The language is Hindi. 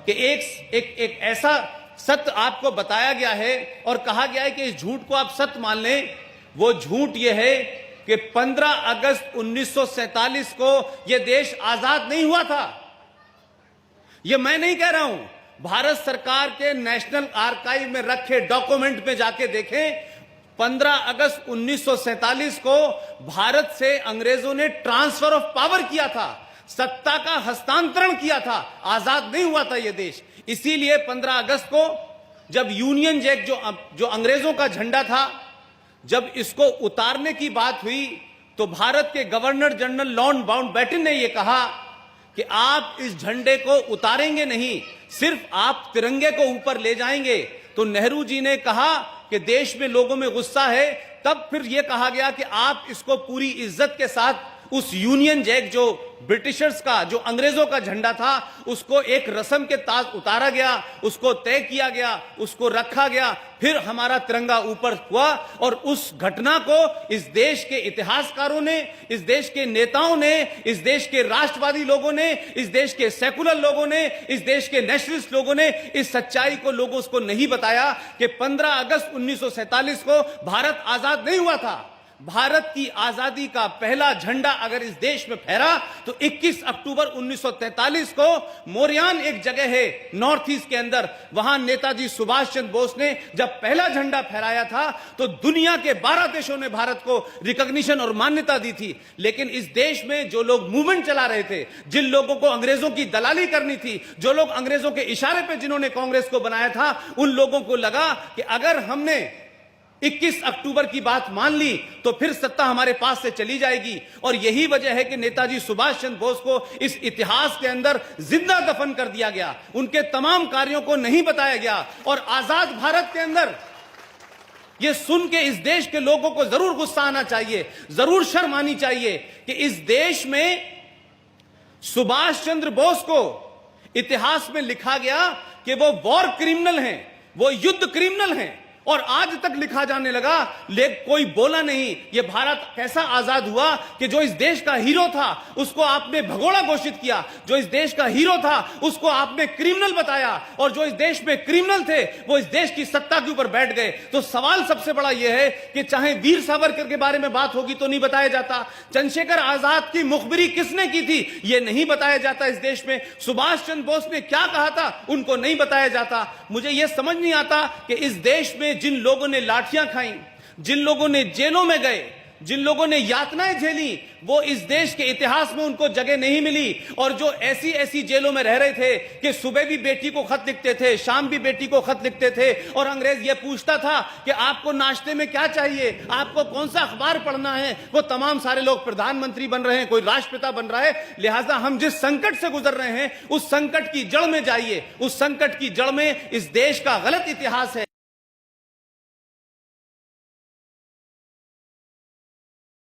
कि एक ऐसा सत्य आपको बताया गया है और कहा गया है कि इस झूठ को आप सत्य मान लें। वो झूठ ये है कि 15 अगस्त 1947 को यह देश आजाद नहीं हुआ था। यह मैं नहीं कह रहा हूं, भारत सरकार के नेशनल आर्काइव में रखे डॉक्यूमेंट में जाके देखें। 15 अगस्त 1947 को भारत से अंग्रेजों ने ट्रांसफर ऑफ पावर किया था, सत्ता का हस्तांतरण किया था, आजाद नहीं हुआ था यह देश। इसीलिए 15 अगस्त को जब यूनियन जैक जो अंग्रेजों का झंडा था, जब इसको उतारने की बात हुई तो भारत के गवर्नर जनरल लॉर्ड माउंटबेटन ने यह कहा कि आप इस झंडे को उतारेंगे नहीं, सिर्फ आप तिरंगे को ऊपर ले जाएंगे। तो नेहरू जी ने कहा कि देश में लोगों में गुस्सा है, तब फिर यह कहा गया कि आप इसको पूरी इज्जत के साथ उस यूनियन जैक जो ब्रिटिशर्स का, जो अंग्रेजों का झंडा था, उसको एक रस्म के तहत उतारा गया, उसको तय किया गया, उसको रखा गया, फिर हमारा तिरंगा ऊपर हुआ। और उस घटना को इस देश के इतिहासकारों ने, इस देश के नेताओं ने, इस देश के राष्ट्रवादी लोगों ने, इस देश के सेकुलर लोगों ने, इस देश के नेशनलिस्ट लोगों ने इस सच्चाई को लोगों को नहीं बताया कि 15 अगस्त 1947 को भारत आजाद नहीं हुआ था। भारत की आजादी का पहला झंडा अगर इस देश में फहरा तो 21 अक्टूबर 1943 को मोरयान एक जगह है नॉर्थ ईस्ट के अंदर, वहां नेताजी सुभाष चंद्र बोस ने जब पहला झंडा फहराया था तो दुनिया के 12 देशों ने भारत को रिकॉग्निशन और मान्यता दी थी। लेकिन इस देश में जो लोग मूवमेंट चला रहे थे, जिन लोगों को अंग्रेजों की दलाली करनी थी, जो लोग अंग्रेजों के इशारे पर जिन्होंने कांग्रेस को बनाया था, उन लोगों को लगा कि अगर हमने 21 अक्टूबर की बात मान ली तो फिर सत्ता हमारे पास से चली जाएगी। और यही वजह है कि नेताजी सुभाष चंद्र बोस को इस इतिहास के अंदर जिंदा दफन कर दिया गया, उनके तमाम कार्यों को नहीं बताया गया। और आजाद भारत के अंदर यह सुन के इस देश के लोगों को जरूर गुस्सा आना चाहिए, जरूर शर्म आनी चाहिए कि इस देश में सुभाष चंद्र बोस को इतिहास में लिखा गया कि वो वॉर क्रिमिनल हैं, वो युद्ध क्रिमिनल हैं। और आज तक लिखा जाने लगा, लेकिन कोई बोला नहीं। यह भारत कैसा आजाद हुआ कि जो इस देश का हीरो था उसको आपने भगोड़ा घोषित किया, जो इस देश का हीरो था उसको आपने क्रिमिनल बताया, और जो इस देश में क्रिमिनल थे वो इस देश की सत्ता के ऊपर बैठ गए। तो सवाल सबसे बड़ा यह है कि चाहे वीर सावरकर के बारे में बात होगी तो नहीं बताया जाता, चंद्रशेखर आजाद की मुखबिरी किसने की थी यह नहीं बताया जाता इस देश में, सुभाष चंद्र बोस ने क्या कहा था उनको नहीं बताया जाता। मुझे यह समझ नहीं आता कि इस देश में जिन लोगों ने लाठियां खाई, जिन लोगों ने जेलों में गए, जिन लोगों ने यातनाएं झेली, वो इस देश के इतिहास में उनको जगह नहीं मिली। और जो ऐसी ऐसी जेलों में रह रहे थे कि सुबह भी बेटी को खत लिखते थे, शाम भी बेटी को खत लिखते थे, और अंग्रेज ये पूछता था कि आपको नाश्ते में क्या चाहिए, आपको कौन सा अखबार पढ़ना है, वो तमाम सारे लोग प्रधानमंत्री बन रहे हैं, कोई राष्ट्रपिता बन रहा है। लिहाजा हम जिस संकट से गुजर रहे हैं उस संकट की जड़ में जाइए, उस संकट की जड़ में इस देश का गलत इतिहास है।